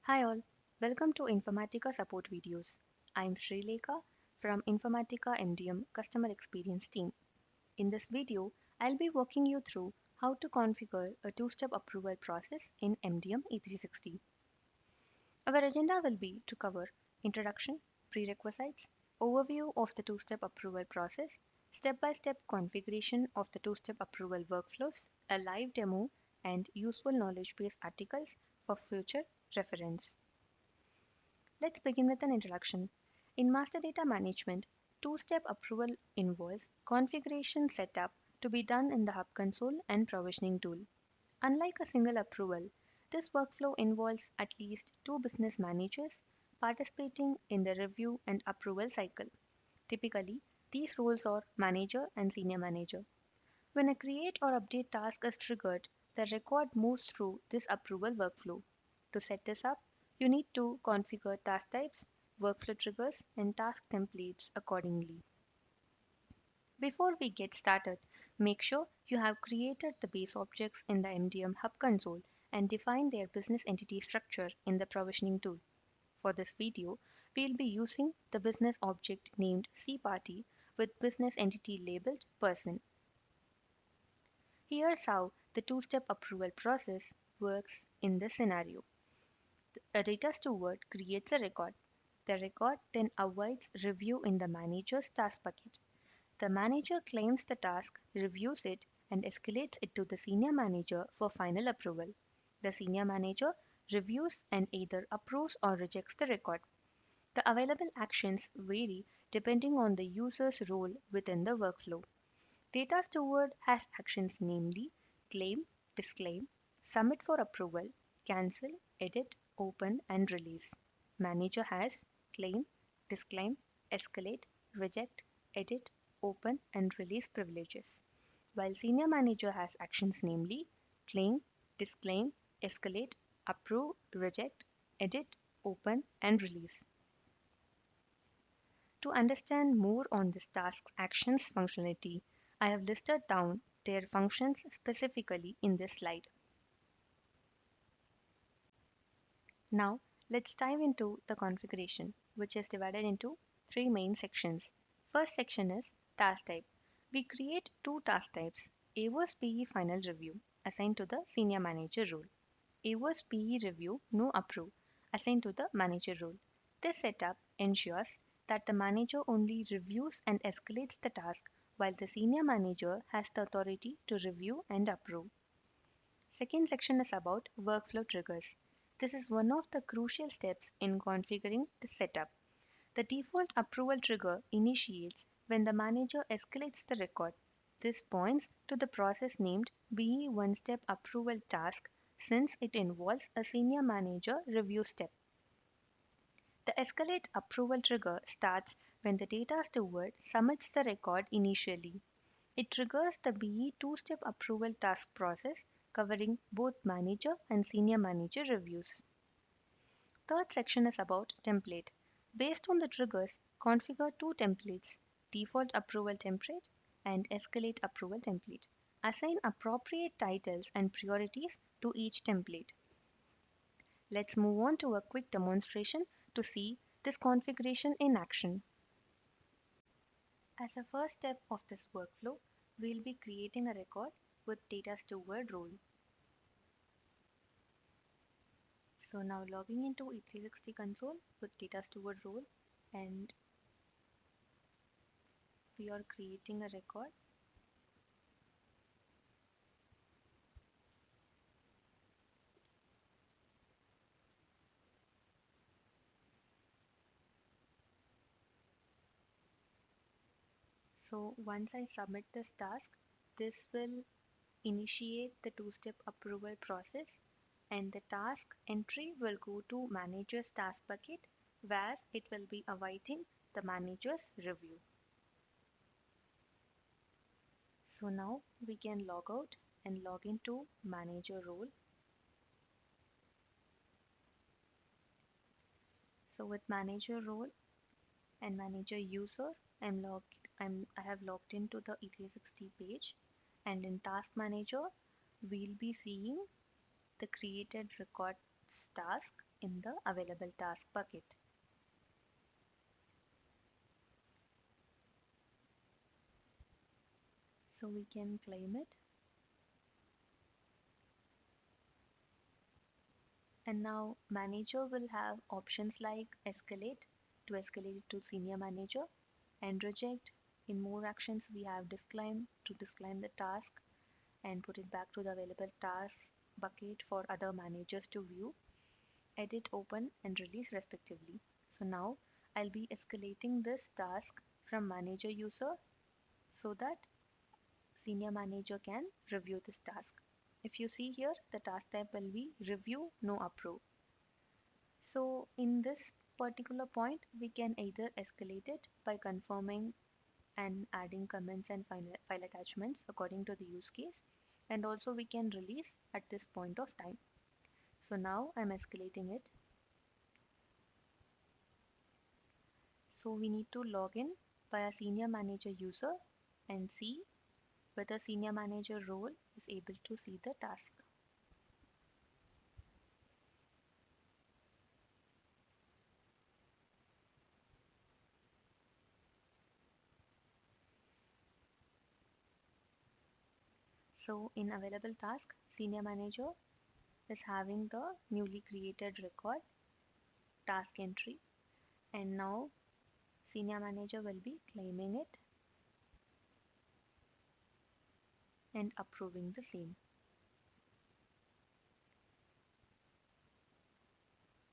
Hi all, welcome to Informatica support videos. I'm Srilekha from Informatica MDM Customer Experience team. In this video, I'll be walking you through how to configure a two-step approval process in MDM E360. Our agenda will be to cover introduction, prerequisites, overview of the two-step approval process, step-by-step configuration of the two-step approval workflows, a live demo, and useful knowledge-based articles for future reference. Let's begin with an introduction. In master data management, two-step approval involves configuration setup to be done in the Hub console and provisioning tool. Unlike a single approval, this workflow involves at least two business managers participating in the review and approval cycle. Typically, these roles are manager and senior manager. When a create or update task is triggered, the record moves through this approval workflow. To set this up, you need to configure task types, workflow triggers, and task templates accordingly. Before we get started, make sure you have created the base objects in the MDM Hub console and defined their business entity structure in the provisioning tool. For this video, we'll be using the business object named cParty with business entity labeled person. Here's how the two-step approval process works in this scenario. A data steward creates a record. The record then awaits review in the manager's task bucket. The manager claims the task, reviews it, and escalates it to the senior manager for final approval. The senior manager reviews and either approves or rejects the record. The available actions vary depending on the user's role within the workflow. Data steward has actions namely claim, disclaim, submit for approval, cancel, edit, open, and release. Manager has claim, disclaim, escalate, reject, edit, open, and release privileges, while senior manager has actions namely claim, disclaim, escalate, approve, reject, edit, open, and release. To understand more on this task's actions functionality, I have listed down their functions specifically in this slide. Now, let's dive into the configuration, which is divided into three main sections. First section is task type. We create two task types, AWOS PE final review, assigned to the senior manager role. AWOS PE review no approve, assigned to the manager role. This setup ensures that the manager only reviews and escalates the task while the senior manager has the authority to review and approve. Second section is about workflow triggers. This is one of the crucial steps in configuring the setup. The default approval trigger initiates when the manager escalates the record. This points to the process named BE one-step approval task since it involves a senior manager review step. The escalate approval trigger starts when the data steward submits the record initially. It triggers the BE two-step approval task process covering both manager and senior manager reviews. Third section is about template. Based on the triggers, configure two templates, default approval template and escalate approval template. Assign appropriate titles and priorities to each template. Let's move on to a quick demonstration to see this configuration in action. As a first step of this workflow, we'll be creating a record with data steward role. So now logging into E360 console with data steward role, and we are creating a record. So once I submit this task, this will initiate the two-step approval process, and the task entry will go to manager's task bucket where it will be awaiting the manager's review. So now we can log out and log into manager role. So with manager role and manager user, I have logged into the E360 page, and in task manager we'll be seeing the created record task in the available task bucket. So we can claim it. And now manager will have options like escalate to escalate it to senior manager, and reject. In more actions, we have disclaim to disclaim the task and put it back to the available tasks bucket for other managers to view, edit, open, and release respectively. So now I'll be escalating this task from manager user so that senior manager can review this task. If you see here, the task type will be review, no approve. So in this particular point, we can either escalate it by confirming and adding comments and file attachments according to the use case, and also we can release at this point of time. So now I'm escalating it. So we need to log in via senior manager user and see whether senior manager role is able to see the task. So in available task, senior manager is having the newly created record task entry, and now senior manager will be claiming it and approving the same.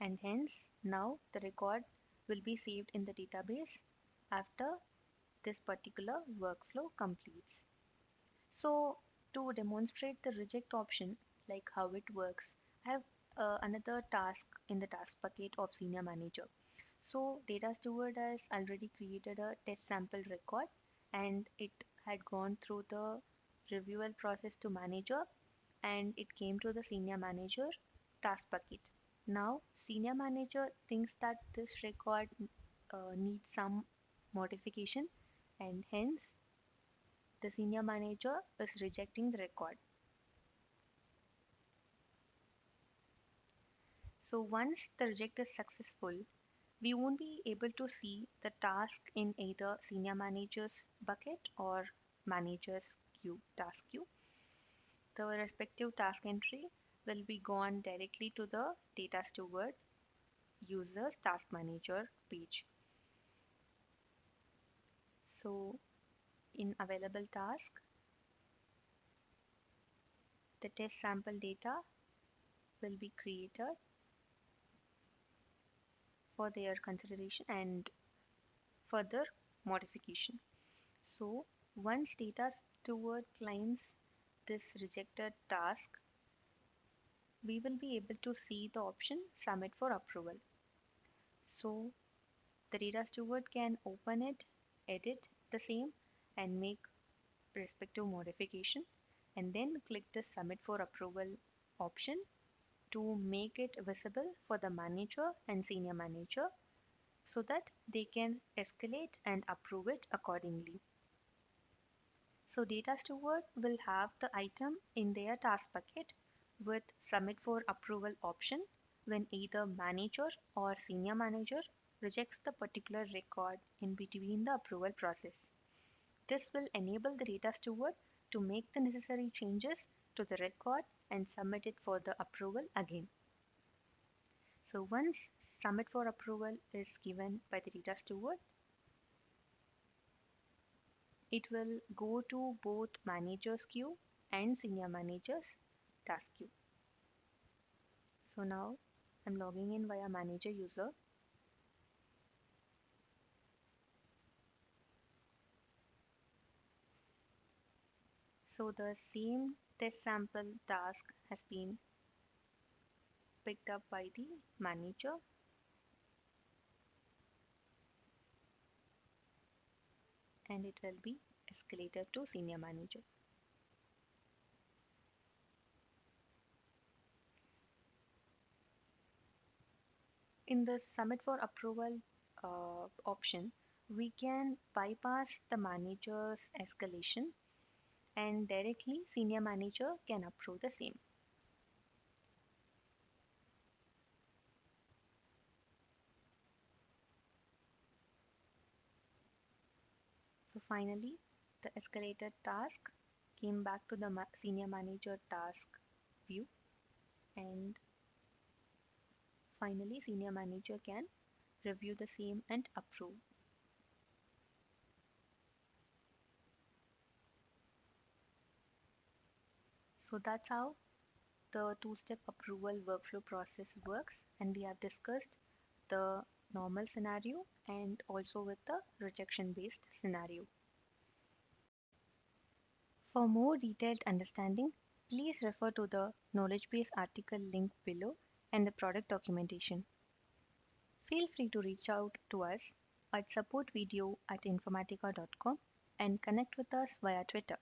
And hence now the record will be saved in the database after this particular workflow completes. So to demonstrate the reject option, like how it works, I have another task in the task bucket of senior manager. So data steward has already created a test sample record, and it had gone through the reviewer process to manager, and it came to the senior manager task bucket. Now senior manager thinks that this record needs some modification, and hence the senior manager is rejecting the record. So once the reject is successful, we won't be able to see the task in either senior manager's bucket or manager's queue, task queue. The respective task entry will be gone directly to the data steward user's task manager page. So in available task, the test sample data will be created for their consideration and further modification. So once data steward claims this rejected task, we will be able to see the option submit for approval. So the data steward can open it, edit the same, and make respective modification, and then click the submit for approval option to make it visible for the manager and senior manager so that they can escalate and approve it accordingly. So data steward will have the item in their task bucket with submit for approval option when either manager or senior manager rejects the particular record in between the approval process. This will enable the data steward to make the necessary changes to the record and submit it for the approval again. So once submit for approval is given by the data steward, it will go to both manager's queue and senior manager's task queue. So now I'm logging in via manager user. So the same test sample task has been picked up by the manager, and it will be escalated to senior manager. In the submit for approval option, we can bypass the manager's escalation and directly senior manager can approve the same. Finally, the escalated task came back to the senior manager task view, and finally senior manager can review the same and approve. So that's how the two-step approval workflow process works, and we have discussed the normal scenario and also with the rejection based scenario. For more detailed understanding, please refer to the knowledge base article link below and the product documentation. Feel free to reach out to us at supportvideo@informatica.com and connect with us via Twitter.